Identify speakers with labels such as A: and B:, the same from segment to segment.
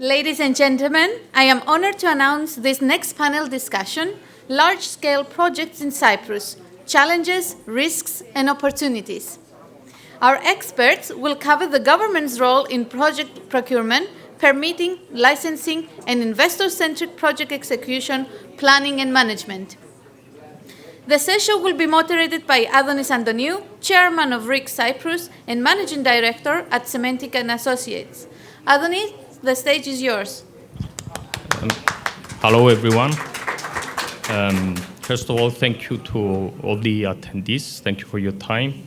A: Ladies and gentlemen, I am honored to announce this next panel discussion, Large-Scale Projects in Cyprus, Challenges, Risks and Opportunities. Our experts will cover the government's role in project procurement, permitting, licensing and investor-centric project execution, planning and management. The session will be moderated by Adonis Antoniou, Chairman of RIC Cyprus and Managing Director at Cementi and Associates. Adonis, the stage is yours.
B: Hello, everyone. First of all, thank you to all the attendees. Thank you for your time.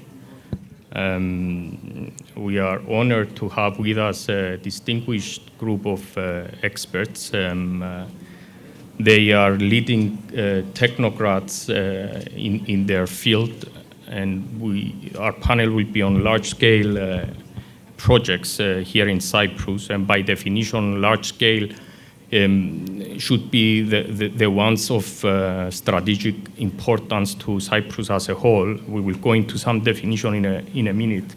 B: We are honored to have with us a distinguished group of experts. They are leading technocrats in their field, and our panel will be on large-scale projects here in Cyprus, and by definition, large-scale should be the ones of strategic importance to Cyprus as a whole. We will go into some definition in a minute.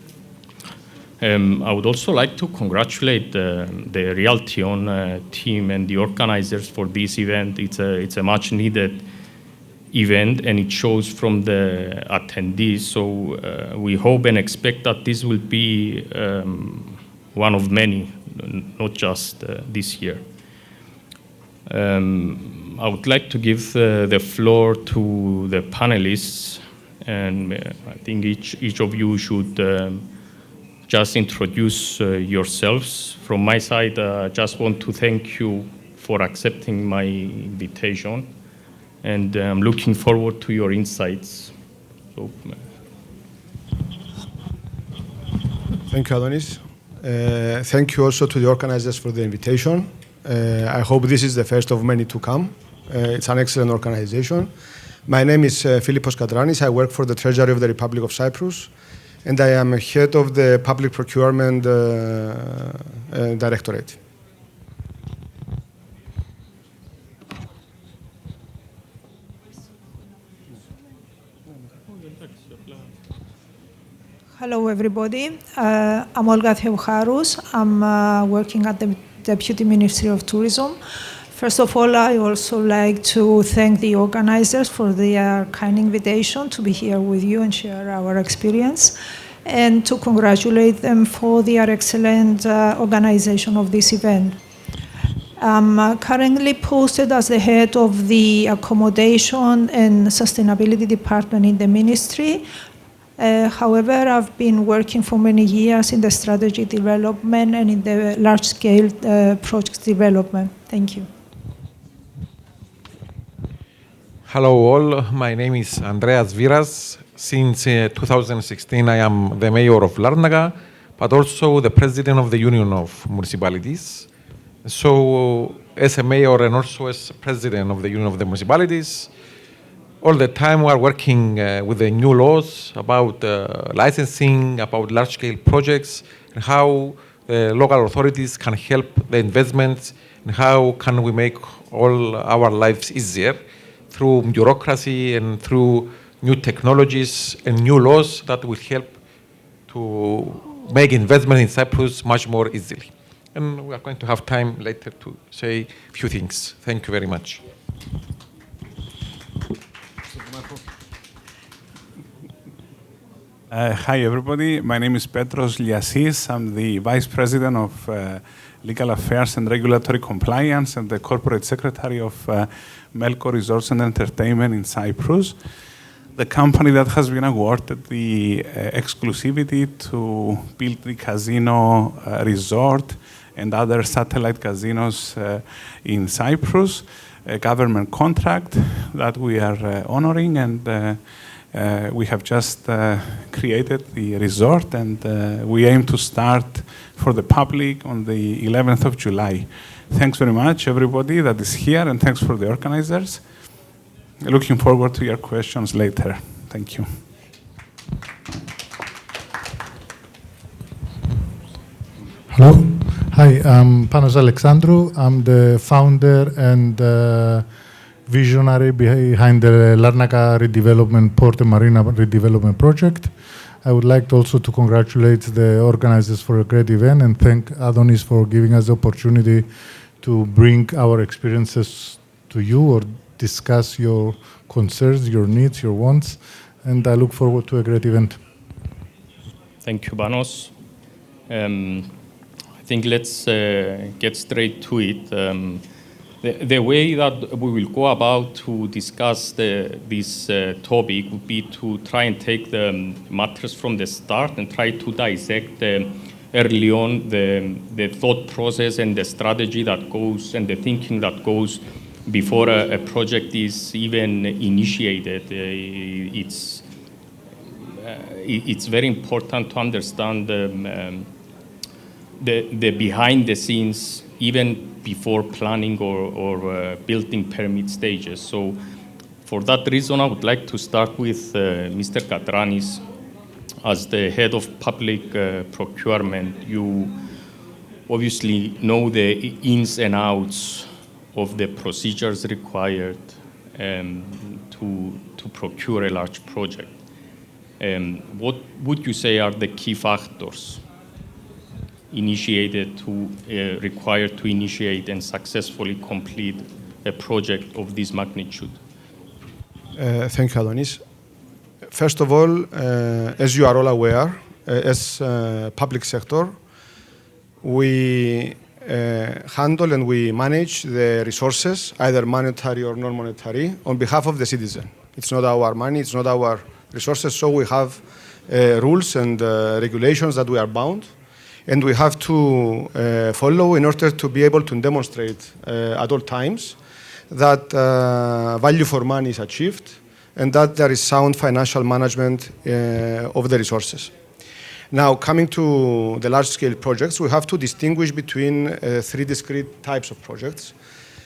B: I would also like to congratulate the Realtion team and the organizers for this event. It's a much-needed event, and it shows from the attendees. So we hope and expect that this will be one of many, not just this year. I would like to give the floor to the panelists, and I think each of you should just introduce yourselves. From my side, I just want to thank you for accepting my invitation, and I'm looking forward to your insights. So,
C: thank you, Adonis. Thank you also to the organizers for the invitation. I hope this is the first of many to come. It's an excellent organization. My name is Philippos Katranis. I work for the Treasury of the Republic of Cyprus, and I am head of the Public Procurement Directorate.
D: Hello, everybody. I'm Olga Theocharous. I'm working at the Deputy Ministry of Tourism. First of all, I also like to thank the organizers for their kind invitation to be here with you and share our experience, and to congratulate them for their excellent organization of this event. I'm currently posted as the head of the Accommodation and Sustainability Department in the Ministry. However, I've been working for many years in the strategy development and in the large-scale project development. Thank you.
E: Hello all, my name is Andreas Viras. Since 2016 I am the mayor of Larnaca, but also the president of the Union of Municipalities. So as a mayor and also as president of the Union of the Municipalities, all the time we are working with the new laws about licensing, about large-scale projects, and how local authorities can help the investments, and how can we make all our lives easier through bureaucracy and through new technologies and new laws that will help to make investment in Cyprus much more easily. And we are going to have time later to say a few things. Thank you very much.
F: Hi, everybody. My name is Petros Liassis. I'm the Vice President of Legal Affairs and Regulatory Compliance and the Corporate Secretary of Melco Resorts and Entertainment in Cyprus, the company that has been awarded the exclusivity to build the casino resort and other satellite casinos in Cyprus, a government contract that we are honoring, and we have just created the resort, and we aim to start for the public on the 11th of July. Thanks very much, everybody that is here, and thanks for the organizers. Looking forward to your questions later. Thank you.
G: Hello. Hi, I'm Panos Alexandrou. I'm the founder and visionary behind the Larnaca redevelopment, Port and Marina redevelopment project. I would like also to congratulate the organizers for a great event and thank Adonis for giving us the opportunity to bring our experiences to you or discuss your concerns, your needs, your wants, and I look forward to a great event.
B: Thank you, Panos. I think let's get straight to it. The way that we will go about to discuss this topic would be to try and take the matters from the start and try to dissect early on the thought process and the strategy that goes and the thinking that goes before a project is even initiated. It's very important to understand the behind the scenes, even before planning or building permit stages. So for that reason, I would like to start with Mr. Katranis. As the head of public procurement, you obviously know the ins and outs of the procedures required to procure a large project. What would you say are the key factors required to initiate and successfully complete a project of this magnitude?
C: Thank you, Adonis. First of all, as you are all aware, as public sector, we handle and we manage the resources, either monetary or non-monetary, on behalf of the citizen. It's not our money, it's not our resources, so we have rules and regulations that we are bound, and we have to follow in order to be able to demonstrate at all times that value for money is achieved and that there is sound financial management of the resources. Now, coming to the large-scale projects, we have to distinguish between three discrete types of projects.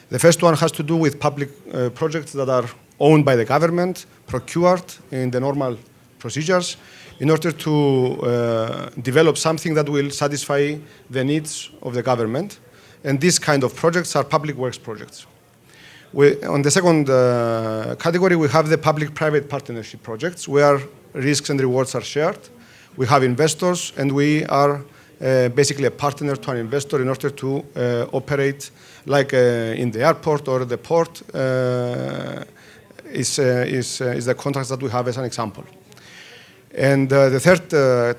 C: The first one has to do with public projects that are owned by the government, procured in the normal procedures, in order to develop something that will satisfy the needs of the government. And these kind of projects are public works projects. On the second category, we have the public-private partnership projects, where risks and rewards are shared. We have investors, and we are basically a partner to an investor in order to operate, like in the airport or the port, is the contracts that we have as an example. And the third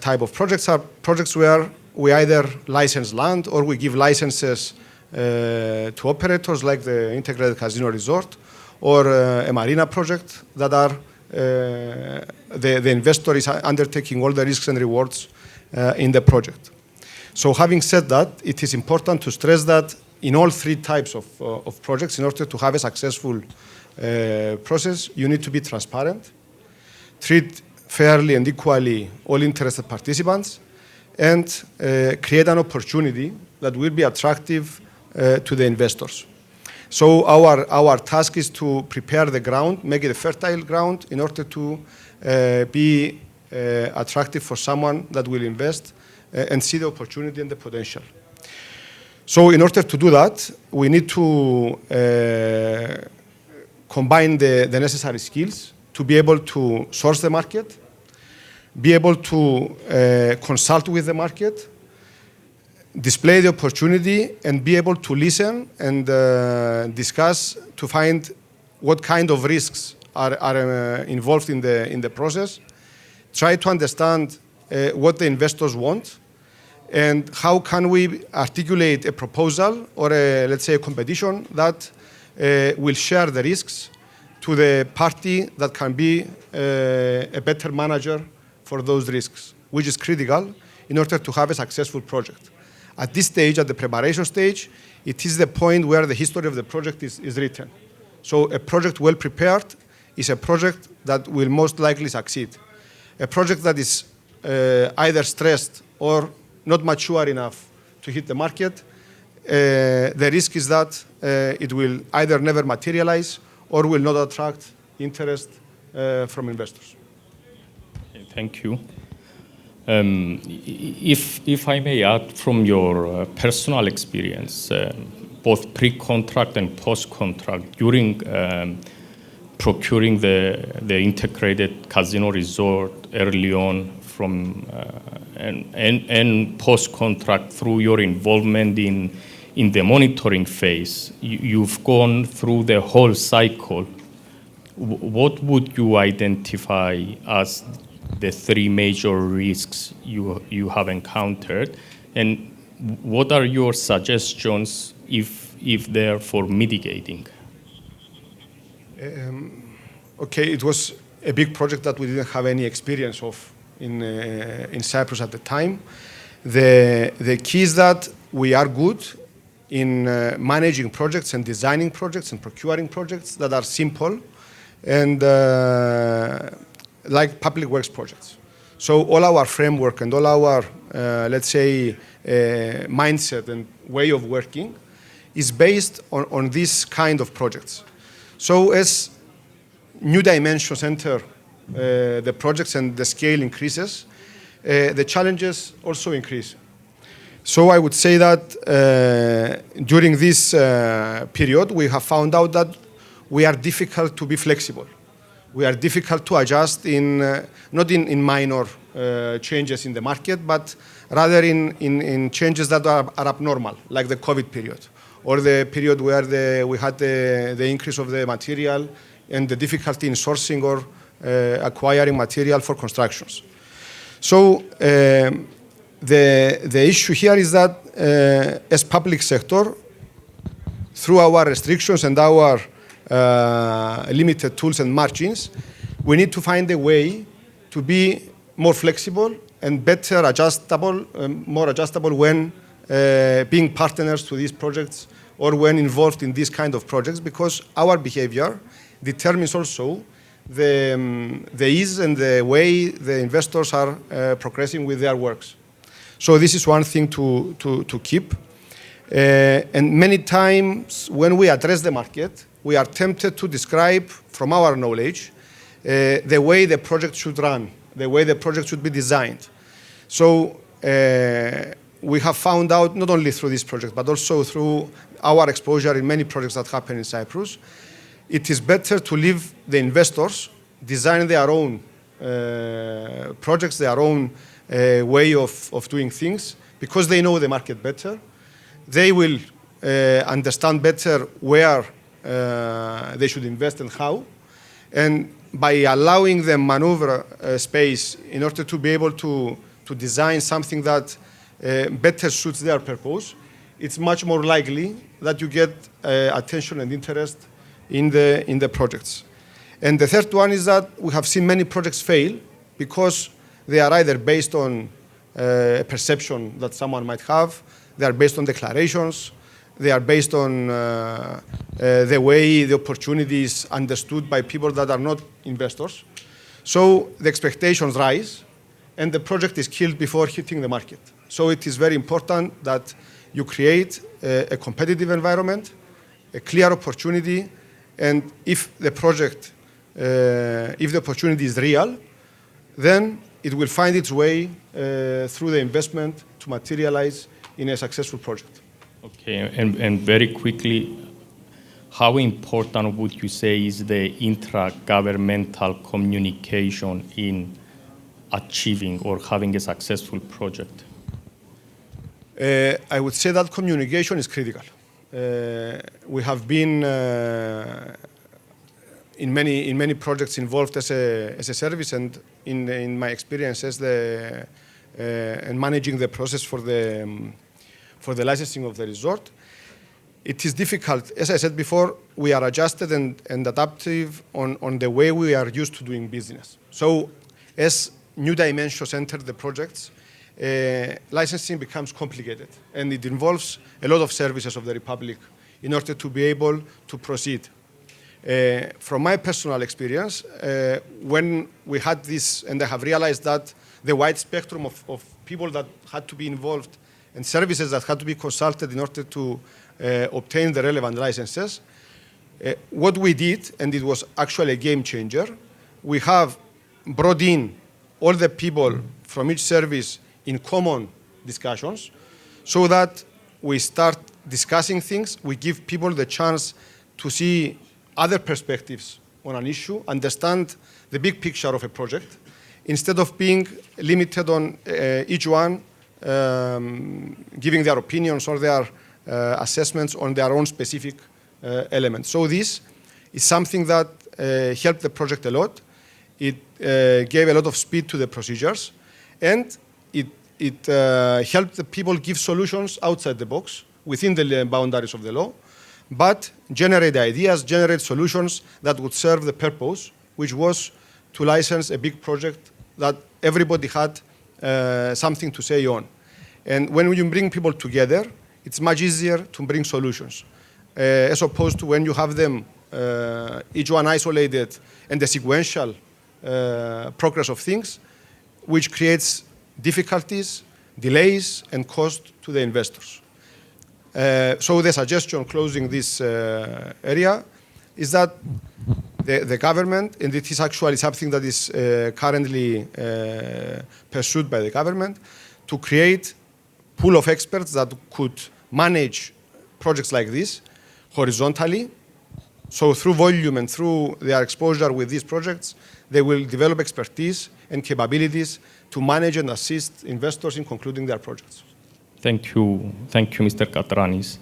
C: type of projects are projects where we either license land or we give licenses to operators, like the integrated casino resort or a marina project that are the investor is undertaking all the risks and rewards in the project. So having said that, it is important to stress that in all three types of projects, in order to have a successful process, you need to be transparent, treat fairly and equally all interested participants, and create an opportunity that will be attractive to the investors. So our task is to prepare the ground, make it a fertile ground in order to be attractive for someone that will invest and see the opportunity and the potential. So in order to do that, we need to combine the necessary skills to be able to source the market, be able to consult with the market, display the opportunity, and be able to listen and discuss to find what kind of risks are involved in the process, try to understand what the investors want, and how can we articulate a proposal or let's say a competition that will share the risks to the party that can be a better manager for those risks, which is critical in order to have a successful project. At this stage, at the preparation stage, it is the point where the history of the project is written. So a project well prepared is a project that will most likely succeed. A project that is either stressed or not mature enough to hit the market, the risk is that it will either never materialize or will not attract interest from investors.
B: Thank you. If I may add, from your personal experience, both pre-contract and post-contract, during procuring the integrated casino resort early on from and post-contract through your involvement in the monitoring phase. You've gone through the whole cycle. What would you identify as the three major risks you have encountered, and what are your suggestions if they're for mitigating?
C: Okay, it was a big project that we didn't have any experience of in Cyprus at the time. The key is that we are good in managing projects and designing projects and procuring projects that are simple and like public works projects. So all our framework and all our, let's say, mindset and way of working is based on this kind of projects. So as new dimensions enter the projects and the scale increases, the challenges also increase. So I would say that during this period, we have found out that we are difficult to be flexible. We are difficult to adjust not in minor changes in the market, but rather in changes that are abnormal, like the COVID period, or the period where we had the increase of the material and the difficulty in sourcing or acquiring material for constructions. So the issue here is that as public sector, through our restrictions and our limited tools and margins, we need to find a way to be more flexible and better adjustable, more adjustable when being partners to these projects or when involved in these kind of projects, because our behavior determines also the ease and the way the investors are progressing with their works. So this is one thing to keep. And many times when we address the market, we are tempted to describe from our knowledge the way the project should run, the way the project should be designed. So we have found out, not only through this project, but also through our exposure in many projects that happen in Cyprus, it is better to leave the investors design their own projects, their own way of doing things, because they know the market better. They will understand better where they should invest and how. And by allowing them maneuver space in order to be able to design something that better suits their purpose, it's much more likely that you get attention and interest in the projects. And the third one is that we have seen many projects fail because they are either based on a perception that someone might have, they are based on declarations, they are based on the way the opportunity is understood by people that are not investors. So the expectations rise and the project is killed before hitting the market. So it is very important that you create a competitive environment, a clear opportunity, and if the project, if the opportunity is real, then it will find its way through the investment to materialize in a successful project.
B: Okay, and very quickly, how important would you say is the intra-governmental communication in achieving or having a successful project?
C: I would say that communication is critical. We have been in many projects involved as a service, and in my experience as and managing the process for the licensing of the resort, it is difficult. As I said before, we are adjusted and adaptive on the way we are used to doing business. So as new dimensions enter the projects, licensing becomes complicated, and it involves a lot of services of the Republic in order to be able to proceed. From my personal experience, when we had this, and I have realized that the wide spectrum of people that had to be involved and services that had to be consulted in order to obtain the relevant licenses, what we did, and it was actually a game changer, we have brought in all the people from each service in common discussions so that we start discussing things, we give people the chance to see other perspectives on an issue, understand the big picture of a project, instead of being limited on each one giving their opinions or their assessments on their own specific elements. So this is something that helped the project a lot. It gave a lot of speed to the procedures, and it helped the people give solutions outside the box, within the boundaries of the law, but generate ideas, generate solutions that would serve the purpose, which was to license a big project that everybody had something to say on. And when you bring people together, it's much easier to bring solutions, as opposed to when you have them each one isolated and the sequential progress of things, which creates difficulties, delays, and cost to the investors. So the suggestion closing this area is that the government, and it is actually something that is currently pursued by the government, to create a pool of experts that could manage projects like this horizontally. So through volume and through their exposure with these projects, they will develop expertise and capabilities to manage and assist investors in concluding their projects.
B: Thank you, Mr. Katranis.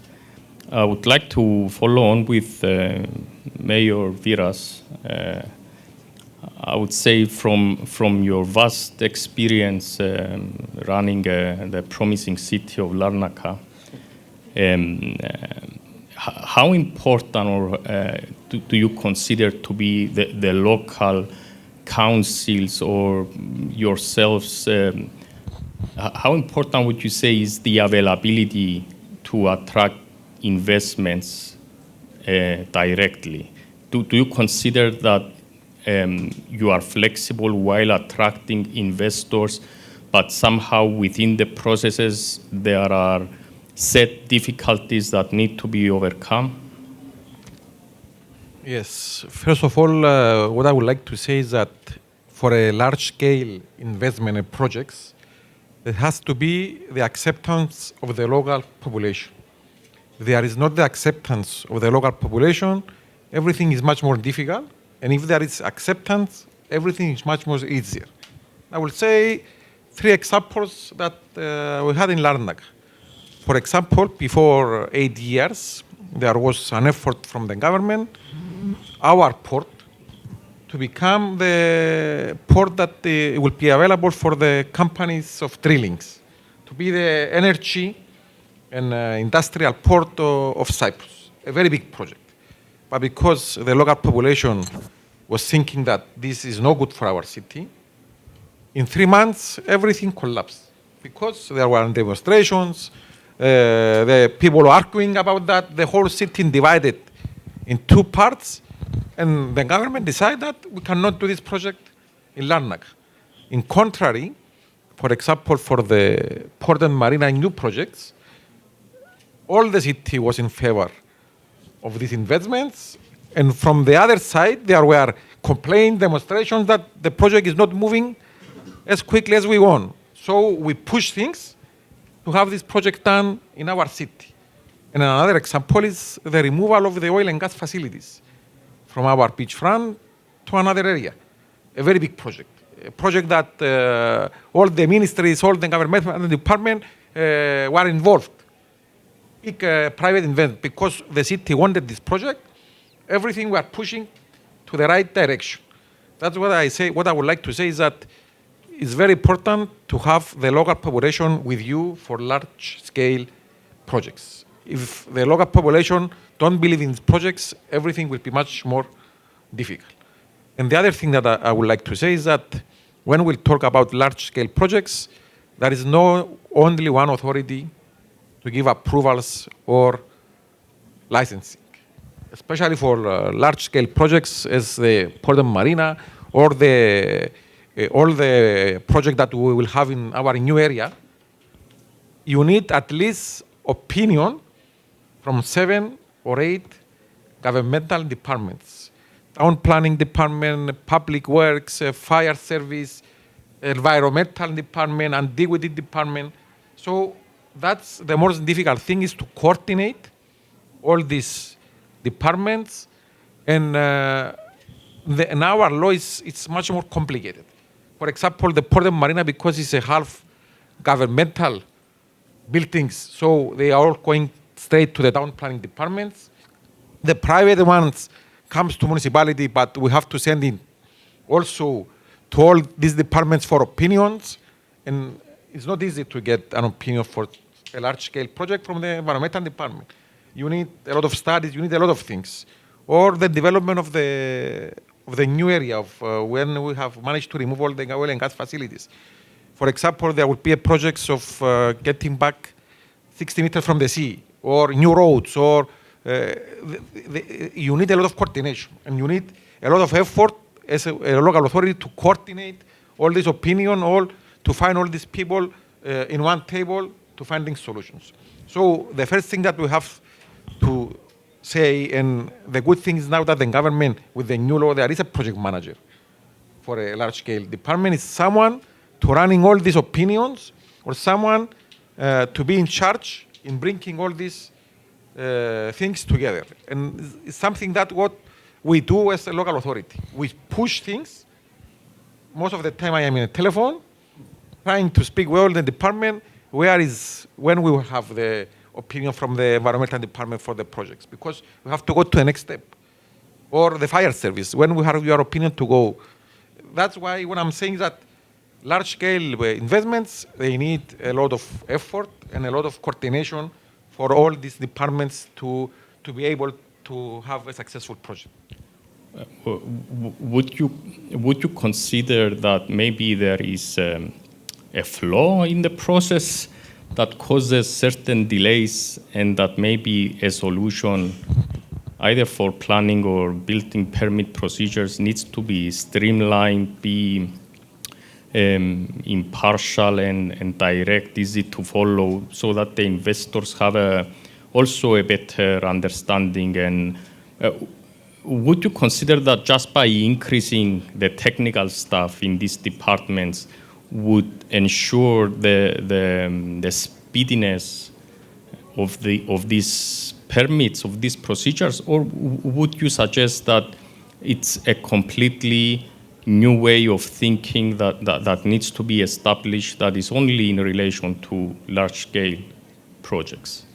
B: I would like to follow on with Mayor Viras. I would say from your vast experience running the promising city of Larnaca, how important do you consider to be the local councils or yourselves? How important would you say is the availability to attract investments directly? Do you consider that you are flexible while attracting investors, but somehow within the processes there are set difficulties that need to be overcome?
E: Yes. First of all, what I would like to say is that for a large-scale investment in projects, there has to be the acceptance of the local population. If there is not the acceptance of the local population, everything is much more difficult. And if there is acceptance, everything is much more easier. I will say 3 examples that we had in Larnaca. For example, before 8 years, there was an effort from the government, our port, to become the port that will be available for the companies of drillings, to be the energy and industrial port of Cyprus, a very big project. But because the local population was thinking that this is no good for our city, in 3 months, everything collapsed. Because there were demonstrations, the people arguing about that, the whole city divided in 2 parts, and the government decided that we cannot do this project in Larnaca. In contrary, for example, for the port and marina new projects, all the city was in favor of these investments, and from the other side, there were complaints, demonstrations that the project is not moving as quickly as we want. So we push things to have this project done in our city. And another example is the removal of the oil and gas facilities from our beachfront to another area. A very big project. A project that all the ministries, all the government department were involved. Big private investment. Because the city wanted this project, everything we are pushing to the right direction. That's what I say. What I would like to say is that it's very important to have the local population with you for large-scale projects. If the local population don't believe in these projects, everything will be much more difficult. And the other thing that I would like to say is that when we talk about large-scale projects, there is no only one authority to give approvals or licensing, especially for large-scale projects as the Port and Marina or all the project that we will have in our new area. You need at least opinion from 7 or 8 governmental departments. Town planning department, public works, fire service, environmental department, antiquity department. So that's the most difficult thing, is to coordinate all these departments. And in our law, it's much more complicated. For example, the Port of Marina, because it's a half governmental buildings, so they are all going straight to the town planning departments. The private ones comes to municipality, but we have to send in also to all these departments for opinions. And it's not easy to get an opinion for a large-scale project from the environmental department. You need a lot of studies, you need a lot of things. Or the development of the new area of when we have managed to remove all the oil and gas facilities. For example, there would be a project of getting back 60 meters from the sea, or new roads, or you need a lot of coordination, and you need a lot of effort as a local authority to coordinate all this opinion, all to find all these people in one table to finding solutions. So the first thing that we have to say, and the good thing is now that the government, with the new law, there is a project manager for a large-scale department. It's someone to running all these opinions, or someone to be in charge in bringing all these things together. And it's something that what we do as a local authority. We push things. Most of the time I am in a telephone, trying to speak well in the department, when we will have the opinion from the environmental department for the projects, because we have to go to the next step. Or the fire service, when we have your opinion to go. That's why when I'm saying that large-scale investments, they need a lot of effort and a lot of coordination for all these departments to be able to have a successful project.
B: Would you consider that maybe there is a flaw in the process that causes certain delays, and that maybe a solution either for planning or building permit procedures needs to be streamlined, be impartial and direct, easy to follow, so that the investors have also a better understanding? And would you consider that just by increasing the technical staff in these departments would ensure the speediness of these permits, of these procedures? Or would you suggest that it's a completely new way of thinking that needs to be established, that is only in relation to large-scale projects?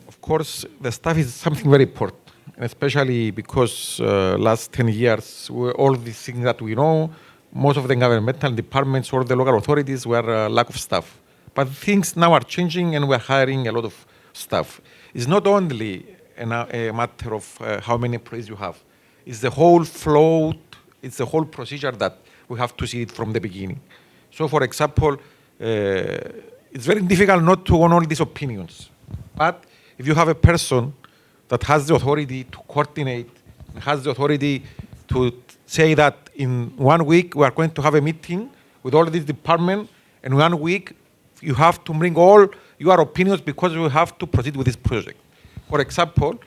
E: Of course, the staff is something very important, especially because last 10 years, all these things that we know, most of the governmental departments or the local authorities were lack of staff. But things now are changing, and we're hiring a lot of staff. It's not only a matter of how many employees you have. It's the whole flow, it's the whole procedure that we have to see it from the beginning. So, for example, it's very difficult not to own all these opinions. But if you have a person that has the authority to coordinate, has the authority to say that in 1 week we are going to have a meeting with all this department, and 1 week you have to bring all your opinions because you have to proceed with this project. For example,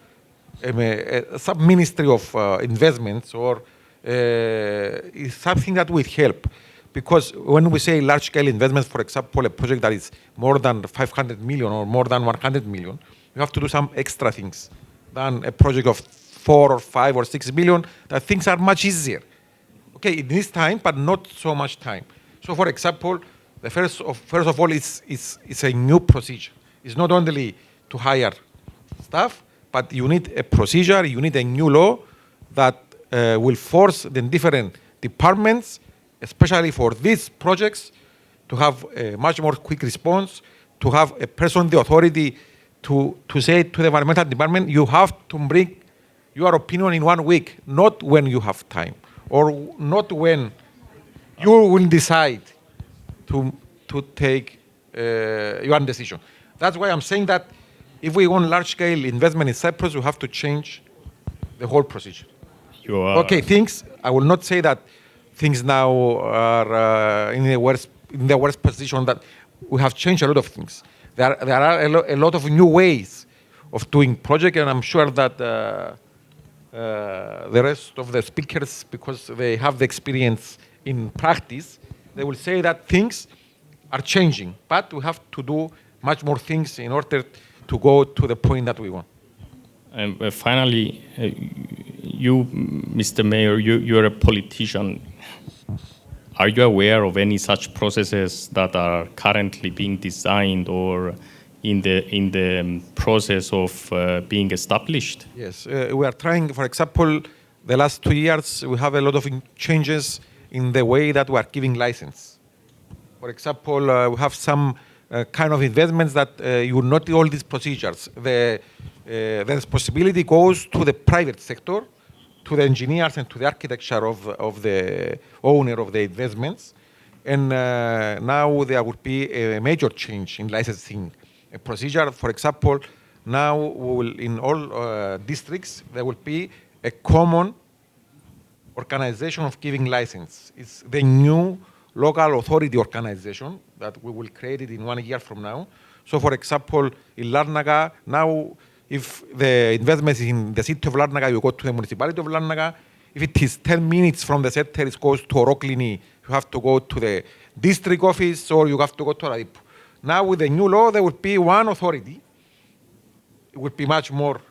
E: a sub-ministry of investments or is something that will help, because when we say large-scale investments, for example, a project that is more than 500 million or more than 100 million, you have to do some extra things than a project of 4 or 5 or 6 million, that things are much easier. Okay, it needs time, but not so much time. So, for example, the first of all, it's a new procedure. It's not only to hire staff, but you need a procedure, you need a new law that will force the different departments, especially for these projects, to have a much more quick response, to have a person, the authority, to say to the environmental department, you have to bring your opinion in 1 week, not when you have time, or not when you will decide to take your own decision. That's why I'm saying that if we want large-scale investment in Cyprus, we have to change the whole procedure. Okay, I will not say that things now are in the worst position, that we have changed a lot of things. There are a lot of new ways of doing project, and I'm sure that the rest of the speakers, because they have the experience in practice, they will say that things are changing, but we have to do much more things in order to go to the point that we want.
B: And finally, you, Mr. Mayor, you're a politician. are you aware of any such processes that are currently being designed or in the process of being established?
E: Yes, we are trying, for example, the last 2 years, we have a lot of changes in the way that we are giving license. For example, we have some kind of investments that you will not do all these procedures. The responsibility goes to the private sector, to the engineers and to the architecture of the owner of the investments. And now there will be a major change in licensing procedure. For example, now in all districts, there will be a common organization of giving license. It's the new local authority organization that we will create it in 1 year from now. So for example, in Larnaca, now if the investment is in the city of Larnaca, you go to the municipality of Larnaca. If it is 10 minutes from the center, it goes to Oroklini. You have to go to the district office or you have to go to Radipo. Now with the new law, there will be one authority. It will be much more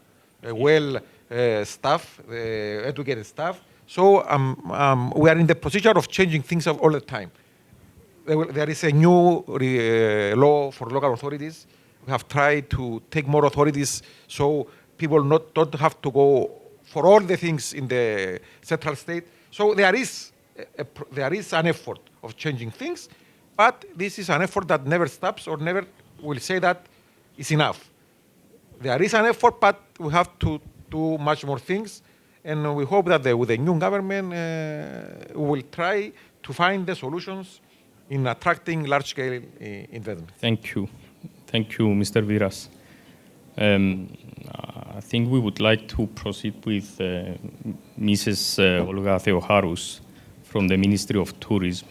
E: staff, educated staff. So we are in the procedure of changing things all the time. There is a new law for local authorities. We have tried to take more authorities so people don't have to go for all the things in the central state. So there is an effort of changing things, but this is an effort that never stops or never will say that is enough. There is an effort, but we have to do much more things. And we hope that with the new government, we will try to find the solutions in attracting large-scale investment.
B: Thank you. Thank you, Mr. Viras. I think we would like to proceed with Mrs. Olga Theocharous from the Ministry of Tourism.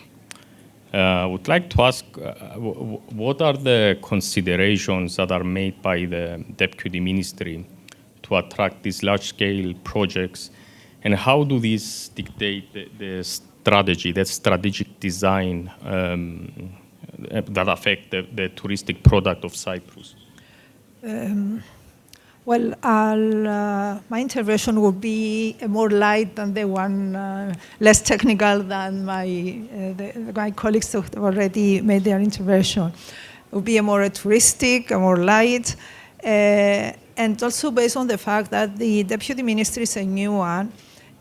B: I would like to ask, what are the considerations that are made by the Deputy Ministry to attract these large-scale projects, and how do these dictate the strategy, the strategic design that affect the touristic product of Cyprus?
D: Well, my intervention will be more light than the one, less technical than my colleagues who have already made their intervention. It will be a more touristic, a more light, and also based on the fact that the Deputy Ministry is a new one,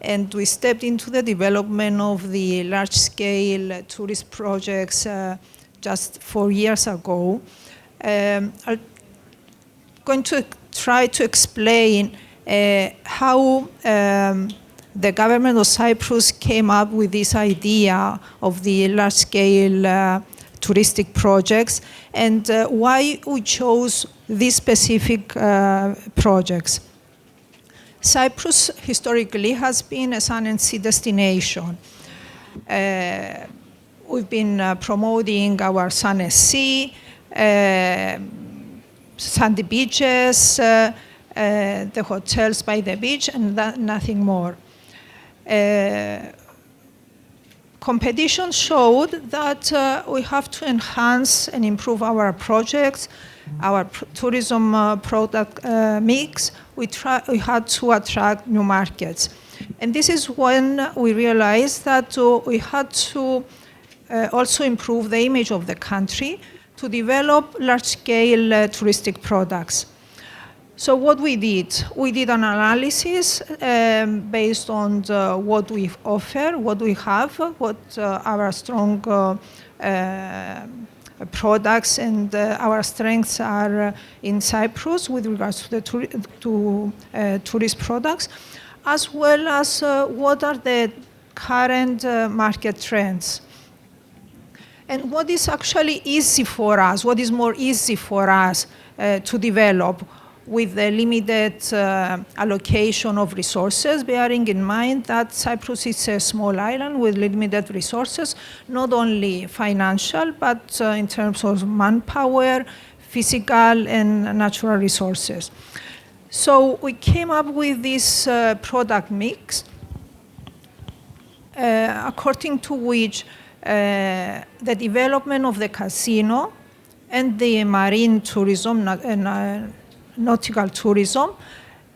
D: and we stepped into the development of the large-scale tourist projects just 4 years ago. I'm going to try to explain how the government of Cyprus came up with this idea of the large-scale touristic projects and why we chose these specific projects. Cyprus historically has been a sun and sea destination. We've been promoting our sun and sea, sandy beaches, the hotels by the beach, and nothing more. Competition showed that we have to enhance and improve our projects, our tourism product mix. We had to attract new markets. And this is when we realized that we had to also improve the image of the country to develop large-scale touristic products. So what we did an analysis based on what we offer, what we have, what our strong products and our strengths are in Cyprus with regards to the tourist products, as well as what are the current market trends. And what is actually easy for us, what is more easy for us to develop with the limited allocation of resources, bearing in mind that Cyprus is a small island with limited resources, not only financial, but in terms of manpower, physical and natural resources. So we came up with this product mix, according to which the development of the casino and the marine tourism, nautical tourism,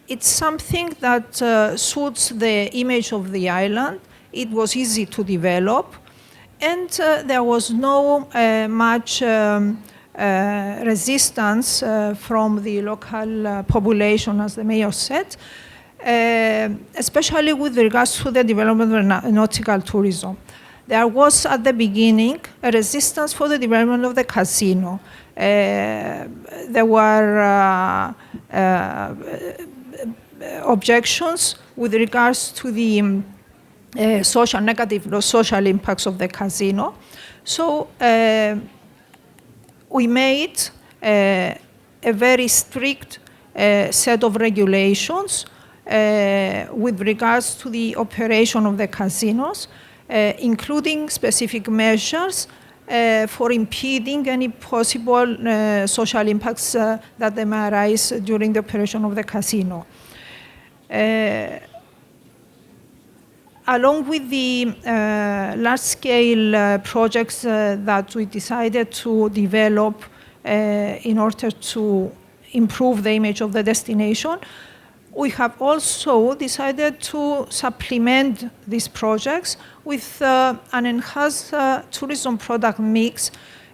D: it's something that suits the image of the island. It was easy to develop, And there was no much resistance from the local population, as the mayor said, especially with regards to the development of nautical tourism. There was at the beginning a resistance for the development of the casino. There were objections with regards to the negative social impacts of the casino. So we made a very strict set of regulations with regards to the operation of the casinos, including specific measures for impeding any possible social impacts that may arise during the operation of the casino. Along with the large-scale projects that we decided to develop in order to improve the image of the destination, we have also decided to supplement these projects with an enhanced tourism product mix,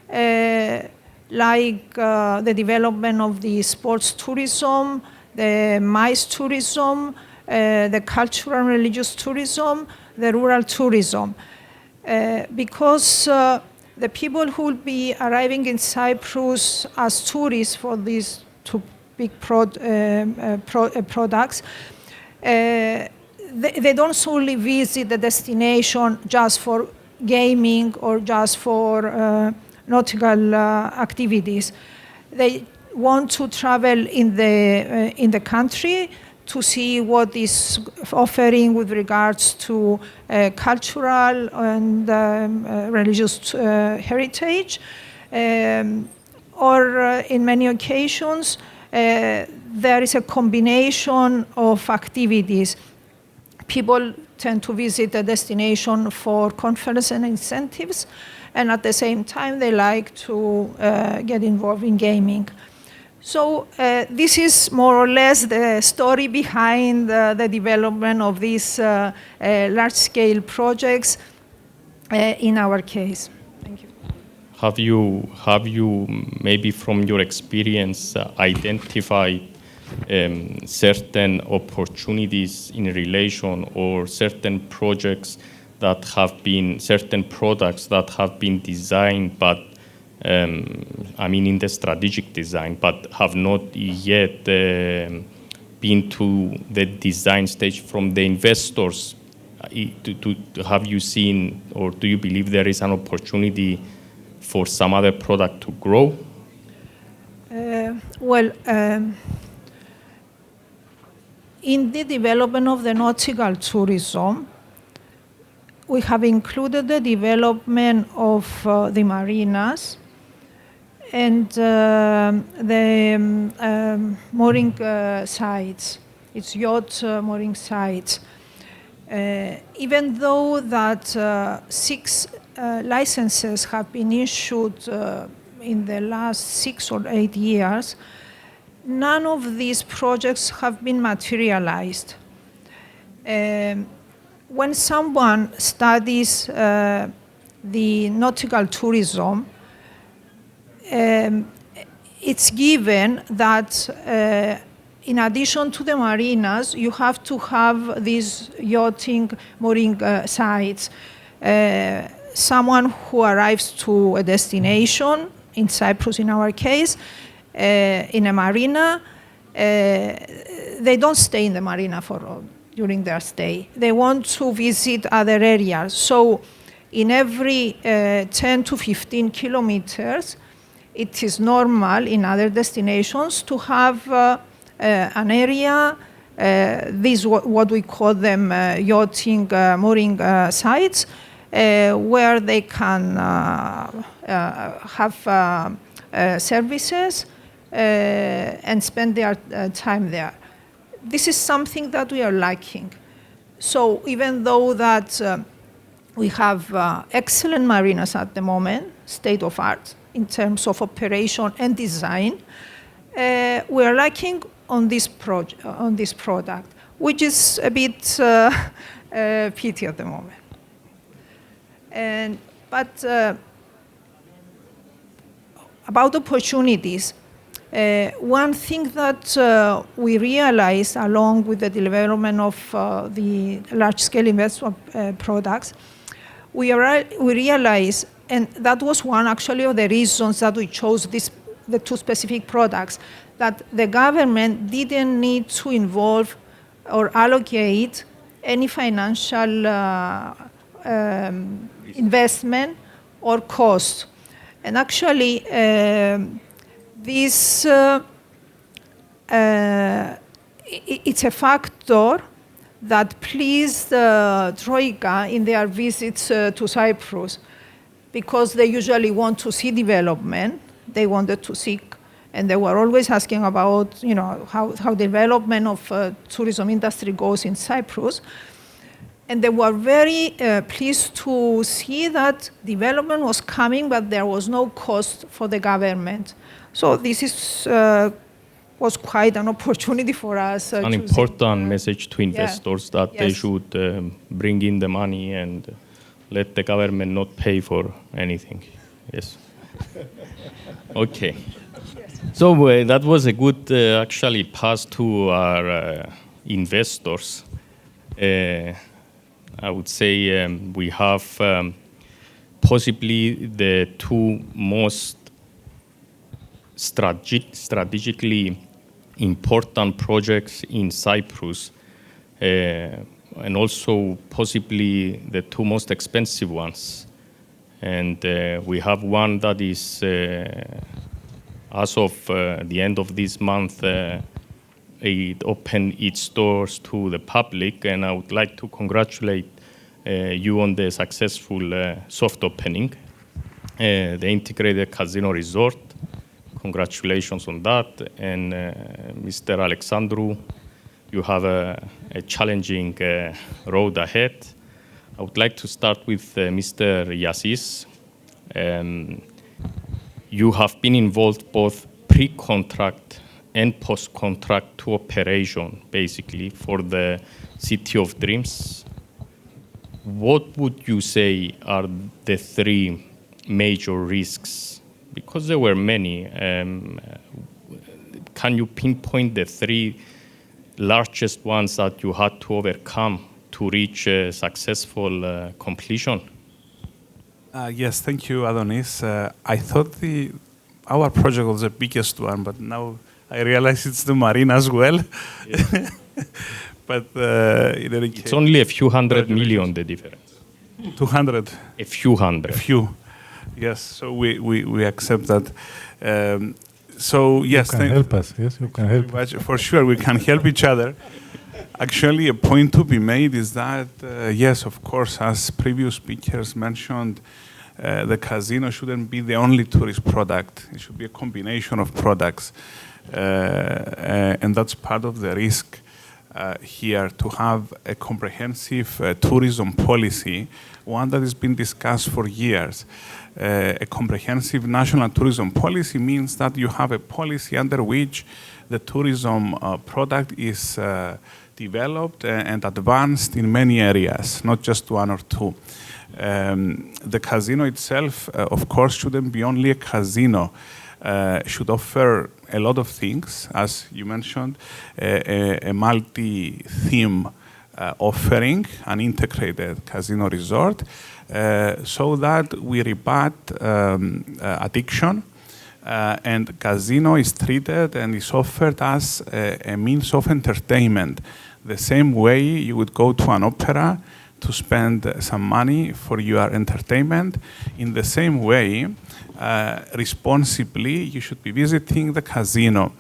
D: like the development of the sports tourism, the MICE tourism, the cultural and religious tourism, the rural tourism. Because the people who will be arriving in Cyprus as tourists for these two big products, they don't solely visit the destination just for gaming or just for nautical activities. They want to travel in the country to see what is offering with regards to cultural and religious heritage, or in many occasions there is a combination of activities. People tend to visit a destination for conference and incentives, and at the same time they like to get involved in gaming. So this is more or less the story behind the development of these large-scale projects in our case. Thank you.
B: Have you maybe from your experience identified certain opportunities in relation or certain projects that have been, certain products that have been designed but in the strategic design, but have not yet been to the design stage from the investors? Have you seen, or do you believe there is an opportunity for some other product to grow?
D: In the development of the nautical tourism, we have included the development of the marinas and the mooring sites, its yacht mooring sites. Even though that 6 licenses have been issued in the last 6 or 8 years, none of these projects have been materialized. When someone studies the nautical tourism, it's given that in addition to the marinas, you have to have these yachting mooring sites. Someone who arrives to a destination, in Cyprus in our case, in a marina, they don't stay in the marina during their stay. They want to visit other areas. So in every 10 to 15 kilometers, it is normal in other destinations to have an area, these what we call them yachting mooring sites, where they can have services and spend their time there. This is something that we are lacking. So even though that we have excellent marinas at the moment, state of art, in terms of operation and design, we are lacking on this product, which is a bit pity at the moment. And But about opportunities, one thing that we realized along with the development of the large-scale investment products, we realized, and that was one actually of the reasons that we chose the two specific products, that the government didn't need to involve or allocate any financial investment or cost. And actually, this it's a factor that pleased Troika in their visits to Cyprus, because they usually want to see development. They wanted to see, and they were always asking about, how development of tourism industry goes in Cyprus. And they were very pleased to see that development was coming, but there was no cost for the government. So this was quite an opportunity for us.
B: An important message to investors that they should bring in the money and let the government not pay for anything. Yes. Okay. So that was a good actually pass to our investors. I would say we have possibly the two most strategically important projects in Cyprus, and also possibly the two most expensive ones. And we have one that is, as of the end of this month, it opened its doors to the public, and I would like to congratulate you on the successful soft opening, the integrated casino resort. Congratulations on that. And Mr. Alexandrou, you have a challenging road ahead. I would like to start with Mr. Yasis. You have been involved both pre-contract and post-contract to operation, basically, for the City of Dreams. What would you say are the three major risks? Because there were many. Can you pinpoint the three largest ones that you had to overcome to reach a successful completion?
F: Yes, thank you, Adonis. I thought our project was the biggest one, but now I realize it's the marine as well.
B: Yes.
F: But in any case,
B: it's only a few hundred million, the difference.
F: 200.
B: A few hundred.
F: A few. Yes, so we accept that. So yes,
G: you can help us. Yes, you can help us.
F: For sure, we can help each other. Actually, a point to be made is that, yes, of course, as previous speakers mentioned, the casino shouldn't be the only tourist product. It should be a combination of products. And that's part of the risk here, to have a comprehensive tourism policy, one that has been discussed for years. A comprehensive national tourism policy means that you have a policy under which the tourism product is developed and advanced in many areas, not just one or two. The casino itself, of course, shouldn't be only a casino. Should offer a lot of things, as you mentioned, a multi-theme offering, an integrated casino resort, so that we rebut addiction, and casino is treated and is offered as a means of entertainment. The same way you would go to an opera to spend some money for your entertainment, in the same way, responsibly, you should be visiting the casino.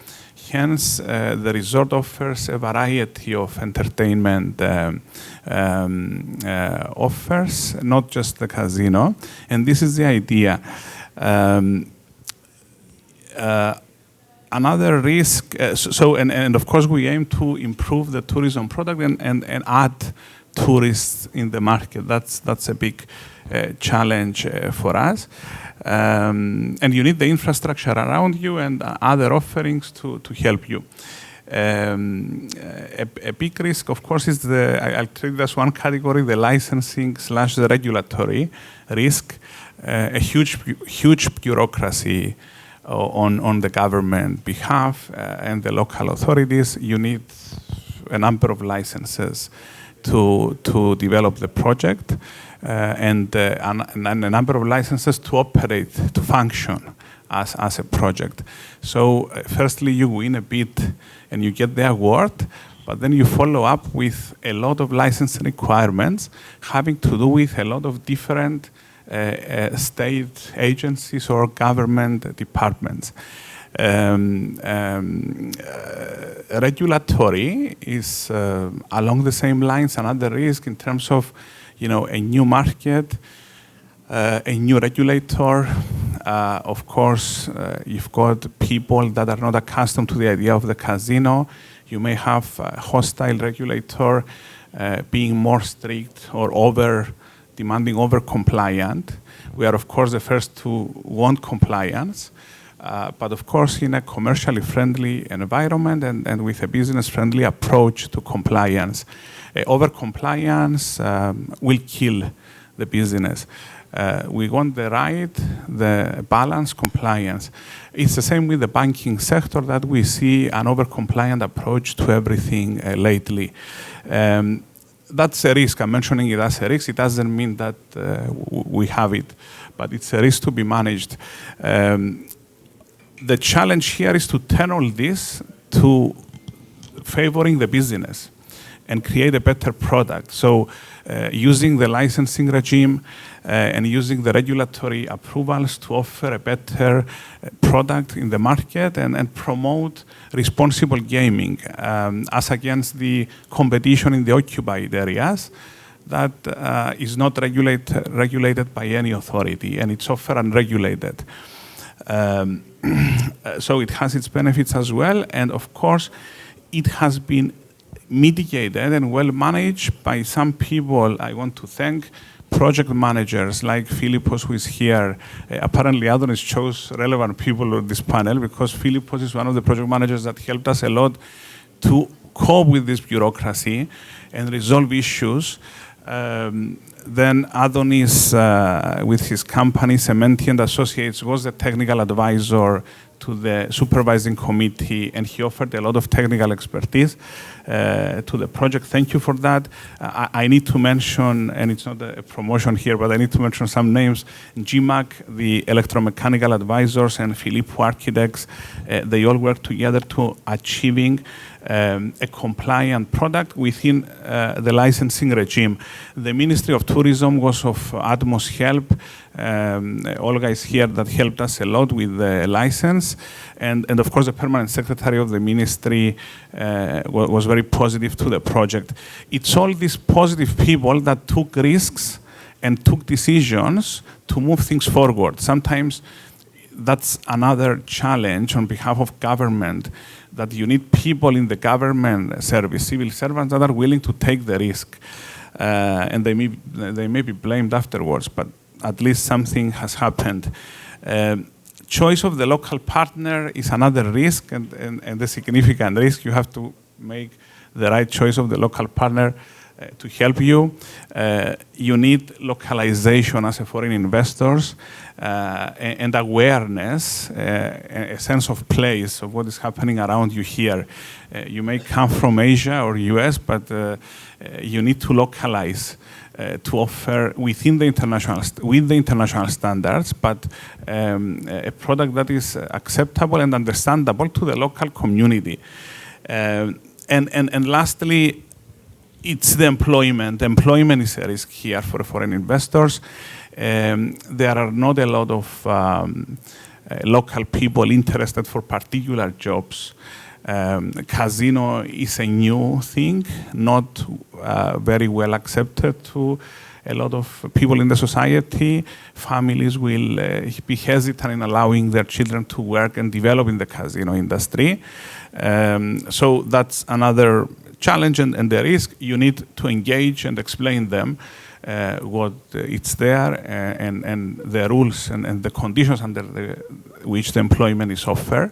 F: Hence, the resort offers a variety of entertainment offers, not just the casino. And this is the idea. Another risk, and of course we aim to improve the tourism product and add tourists in the market. That's a big challenge for us. And you need the infrastructure around you and other offerings to help you. A big risk, of course, is I'll treat this one category, the licensing / the regulatory risk. A huge bureaucracy on the government behalf and the local authorities. You need a number of licenses to develop the project and a number of licenses to operate, to function as a project. So firstly, you win a bid and you get the award, but then you follow up with a lot of license requirements having to do with a lot of different state agencies or government departments. Regulatory is along the same lines another risk in terms of, a new market, a new regulator. Of course, you've got people that are not accustomed to the idea of the casino. You may have a hostile regulator being more strict or demanding over-compliant. We are, of course, the first to want compliance. But of course, in a commercially friendly environment and with a business-friendly approach to compliance. Over-compliance will kill the business. We want the balance compliance. It's the same with the banking sector that we see an over-compliant approach to everything lately. That's a risk. I'm mentioning it as a risk. It doesn't mean that we have it, but it's a risk to be managed. The challenge here is to turn all this to favoring the business and create a better product. So using the licensing regime and using the regulatory approvals to offer a better product in the market and promote responsible gaming as against the competition in the occupied areas that is not regulated by any authority, and it's often unregulated. So it has its benefits as well, and of course it has been mitigated and well managed by some people. I want to thank project managers like Philippos, who is here. Apparently Adonis chose relevant people on this panel because Philippos is one of the project managers that helped us a lot to cope with this bureaucracy and resolve issues. Then Adonis, with his company Cementi and Associates, was the technical advisor to the supervising committee, and he offered a lot of technical expertise to the project. Thank you for that. I need to mention, and it's not a promotion here, but I need to mention some names. GMAC, the electromechanical advisors, and Philippos architects, they all work together to achieving a compliant product within the licensing regime. The Ministry of Tourism was of utmost help. Olga is here that helped us a lot with the license. And of course, the permanent secretary of the ministry was very positive to the project. It's all these positive people that took risks and took decisions to move things forward. Sometimes that's another challenge on behalf of government, that you need people in the government service, civil servants that are willing to take the risk. And they may be blamed afterwards, but at least something has happened. Choice of the local partner is another risk and a significant risk. You have to make the right choice of the local partner to help you. You need localization as a foreign investors and awareness, a sense of place of what is happening around you here. You may come from Asia or US, but you need to localize to offer within the international standards, but a product that is acceptable and understandable to the local community. And lastly, it's the employment. Employment is a risk here for foreign investors. There are not a lot of local people interested for particular jobs. Casino is a new thing, not very well accepted to a lot of people in the society. Families will be hesitant in allowing their children to work and develop in the casino industry. So that's another challenge and the risk. You need to engage and explain them what it's there and the rules and the conditions under which the employment is offered.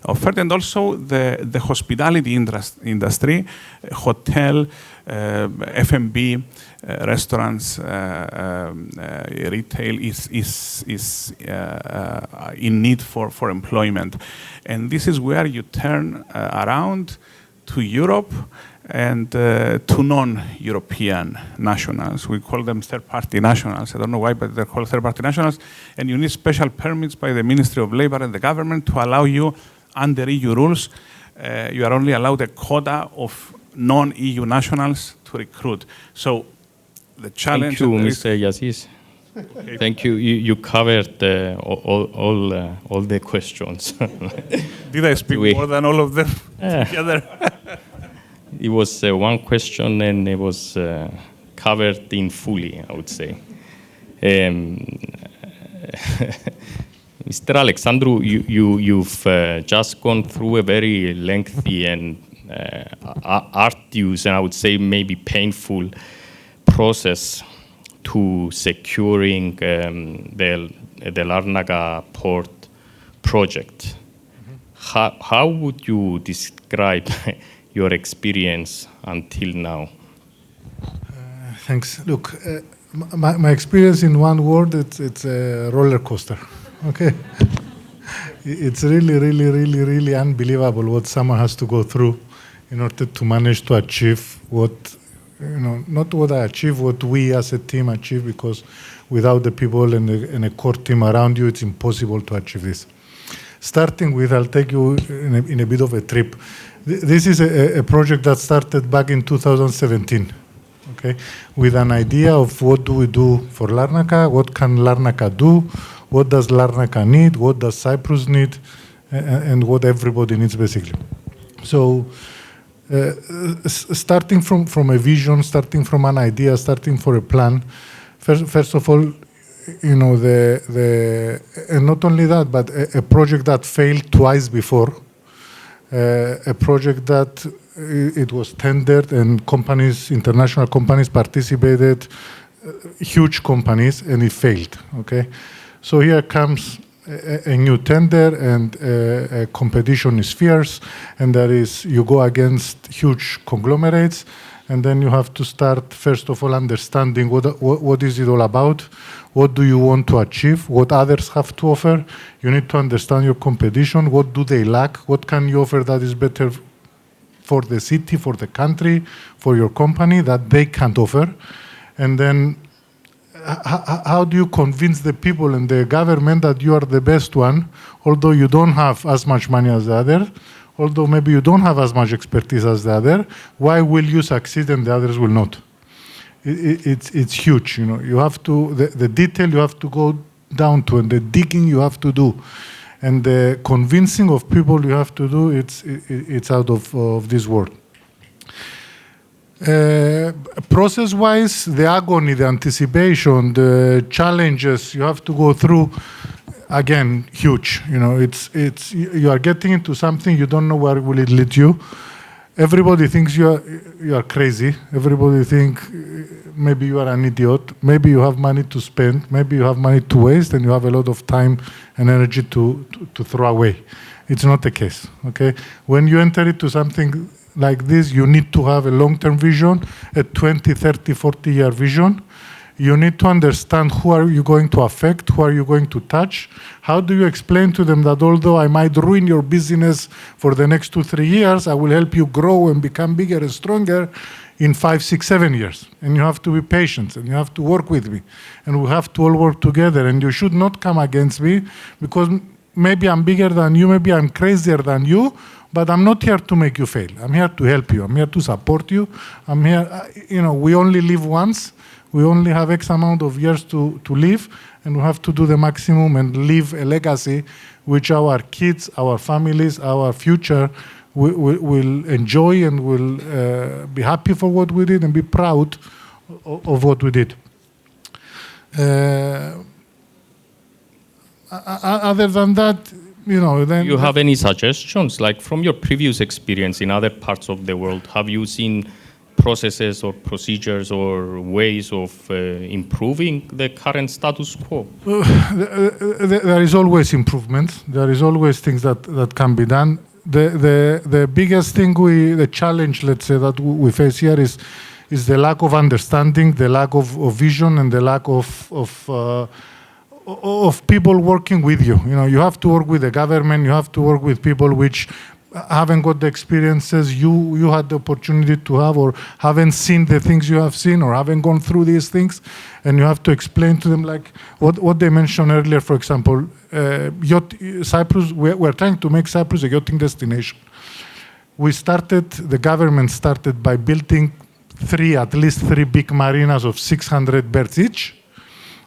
F: offered, and also the hospitality industry, hotel, F&B, restaurants, retail is in need for employment. And this is where you turn around to Europe and to non-European nationals. We call them third-party nationals. I don't know why, but they're called third-party nationals. And you need special permits by the Ministry of Labor and the government to allow you, under EU rules, you are only allowed a quota of non-EU nationals to recruit. So the challenge...
B: Thank you, Mr. Yazis.
F: Okay.
B: Thank you. You covered all the questions.
F: Did I speak more than all of them together?
B: It was one question, and it was covered in fully, I would say. Mr. Alexandrou, you've just gone through a very lengthy and arduous, and I would say maybe painful process to securing the Larnaca port project. How would you describe your experience until now?
G: Thanks. Look, my experience in one word, it's a roller coaster. Okay, it's really unbelievable what someone has to go through in order to manage to achieve what, not what I achieve, what we as a team achieve, because without the people and a core team around you, it's impossible to achieve this. Starting with, I'll take you in a bit of a trip. This is a project that started back in 2017, okay, with an idea of what do we do for Larnaca, what can Larnaca do, what does Larnaca need, what does Cyprus need, and what everybody needs, basically. So, starting from a vision, starting from an idea, starting for a plan, first of all, and not only that, but a project that failed twice before, a project that it was tendered and companies, international companies participated, huge companies, and it failed, okay? So here comes a new tender, and competition is fierce, and you go against huge conglomerates, and then you have to start, first of all, understanding what is it all about, what do you want to achieve, what others have to offer. You need to understand your competition, what do they lack, what can you offer that is better for the city, for the country, for your company, that they can't offer. And then how do you convince the people and the government that you are the best one, although you don't have as much money as the other, although maybe you don't have as much expertise as the other, why will you succeed and the others will not? It's huge, you have to, the detail you have to go down to, and the digging you have to do, and the convincing of people you have to do, it's out of this world. Process-wise, the agony, the anticipation, the challenges you have to go through, again, huge. You are getting into something, you don't know where will it lead you. Everybody thinks you are crazy. Everybody think maybe you are an idiot. Maybe you have money to spend. Maybe you have money to waste, and you have a lot of time and energy to throw away. It's not the case. Okay, when you enter into something like this, you need to have a long-term vision, a 20, 30, 40-year vision. You need to understand who are you going to affect, who are you going to touch. How do you explain to them that although I might ruin your business for the next 2-3 years, I will help you grow and become bigger and stronger in 5, 6, 7 years. And you have to be patient, and you have to work with me. And we have to all work together. And you should not come against me, because maybe I'm bigger than you, maybe I'm crazier than you, but I'm not here to make you fail. I'm here to help you. I'm here to support you. I'm here, we only live once. We only have X amount of years to live, and we have to do the maximum and leave a legacy which our kids, our families, our future will enjoy, and will be happy for what we did and be proud of what we did. Other than that, then...
B: You have any suggestions, like from your previous experience in other parts of the world? Have you seen processes or procedures or ways of improving the current status quo?
G: There is always improvement. There is always things that can be done. The biggest thing, the challenge, let's say, that we face here is the lack of understanding, the lack of vision, and the lack of people working with you. You know, you have to work with the government. You have to work with people which haven't got the experiences you had the opportunity to have, or haven't seen the things you have seen, or haven't gone through these things, and you have to explain to them, like what they mentioned earlier. For example, Cyprus. We're trying to make Cyprus a yachting destination. The government started by building at least three big marinas of 600 berths each,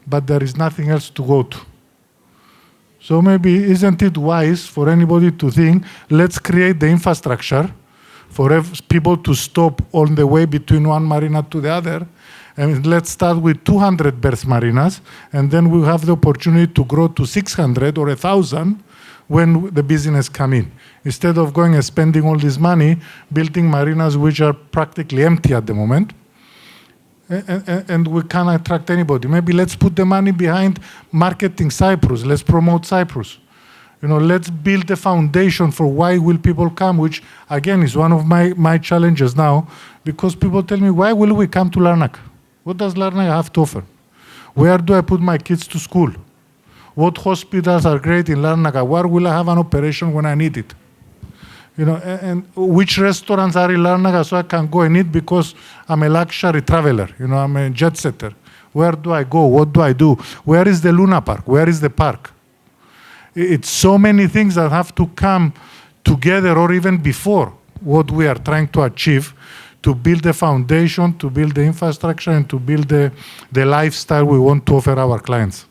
G: but there is nothing else to go to. So maybe isn't it wise for anybody to think, let's create the infrastructure for people to stop on the way between one marina to the other, and let's start with 200 berth marinas, and then we'll have the opportunity to grow to 600 or 1,000 when the business come in. Instead of going and spending all this money building marinas which are practically empty at the moment, and we can't attract anybody. Maybe let's put the money behind marketing Cyprus. Let's promote Cyprus. You know, let's build a foundation for why will people come, which again is one of my challenges now, because people tell me, why will we come to Larnaca? What does Larnaca have to offer? Where do I put my kids to school? What hospitals are great in Larnaca? Where will I have an operation when I need it? You know, and which restaurants are in Larnaca so I can go and eat because I'm a luxury traveler, you know, I'm a jet setter. Where do I go? What do I do? Where is the Luna Park? Where is the park? It's so many things that have to come together, or even before what we are trying to achieve, to build the foundation, to build the infrastructure, and to build the lifestyle we want to offer our clients.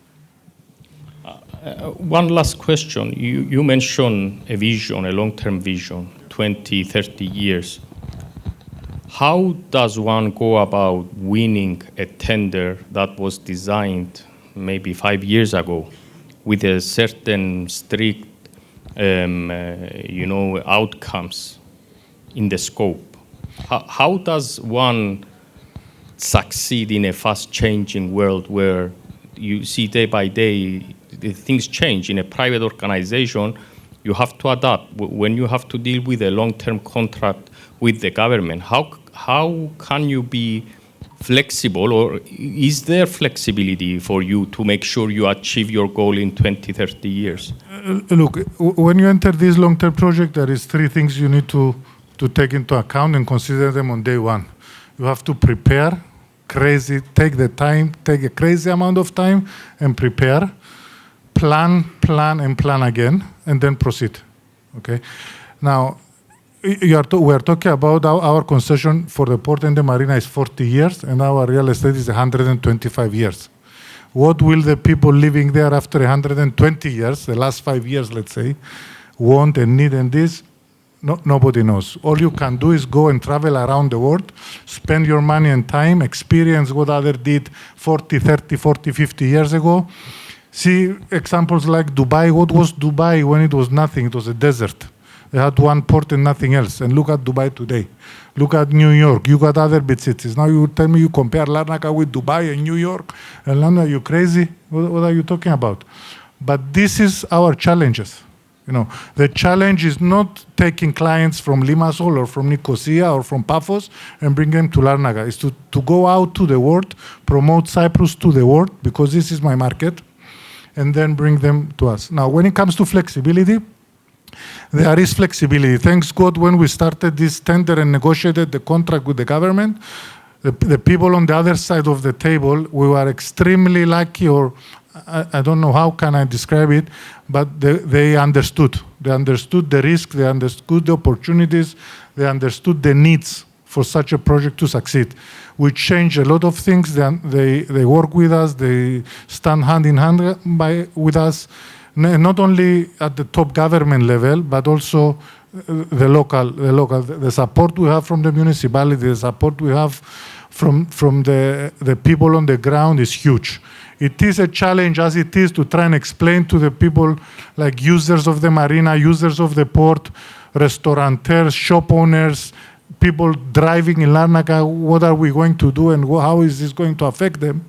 B: One last question. You mentioned a vision, a long-term vision, 20, 30 years. How does one go about winning a tender that was designed maybe 5 years ago with a certain strict, outcomes in the scope? How does one succeed in a fast-changing world where you see day by day things change? In a private organization, you have to adapt. When you have to deal with a long-term contract with the government, how can you be flexible, or is there flexibility for you to make sure you achieve your goal in 20, 30 years?
G: Look, when you enter this long-term project, there is three things you need to take into account and consider them on day one. You have to prepare, take a crazy amount of time and prepare. Plan, and plan again, and then proceed. Okay. Now, we are talking about our concession for the port and the marina is 40 years, and our real estate is 125 years. What will the people living there after 120 years, the last 5 years, let's say, want and need and this? No, nobody knows. All you can do is go and travel around the world, spend your money and time, experience what others did 40, 30, 40, 50 years ago. See examples like Dubai. What was Dubai when it was nothing? It was a desert. They had one port and nothing else. And look at Dubai today. Look at New York. You got other big cities. Now you tell me you compare Larnaca with Dubai and New York. And London, are you crazy? What are you talking about? But this is our challenges. You know, the challenge is not taking clients from Limassol or from Nicosia or from Paphos and bring them to Larnaca. It's to go out to the world, promote Cyprus to the world, because this is my market, and then bring them to us. Now, when it comes to flexibility, there is flexibility. Thanks God, when we started this tender and negotiated the contract with the government, the people on the other side of the table, we were extremely lucky, or I don't know how can I describe it, but they understood. They understood the risk, they understood the opportunities, they understood the needs for such a project to succeed. We change a lot of things. They work with us. They stand hand in hand with us, not only at the top government level, but also the support we have from the municipality, the support we have from the people on the ground is huge. It is a challenge as it is to try and explain to the people, like users of the marina, users of the port, restaurateurs, shop owners, people driving in Larnaca, what are we going to do and how is this going to affect them?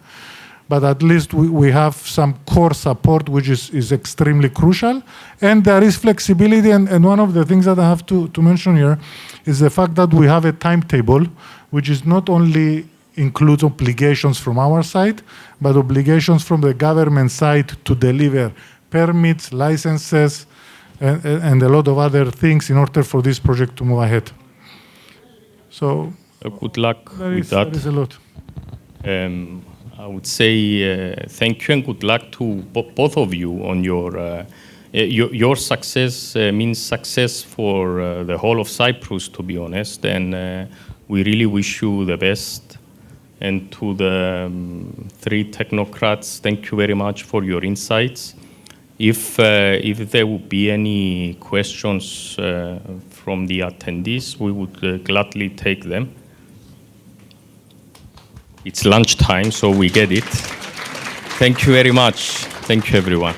G: But at least we have some core support, which is extremely crucial. And there is flexibility. And one of the things that I have to mention here is the fact that we have a timetable, which is not only includes obligations from our side, but obligations from the government side to deliver permits, licenses, and a lot of other things in order for this project to move ahead. So
B: good luck with that.
G: There is a lot.
B: I would say thank you and good luck to both of you on your success means success for the whole of Cyprus, to be honest, and we really wish you the best. And to the three technocrats, thank you very much for your insights. If there would be any questions from the attendees, we would gladly take them. It's lunchtime, so we get it. Thank you very much. Thank you, everyone.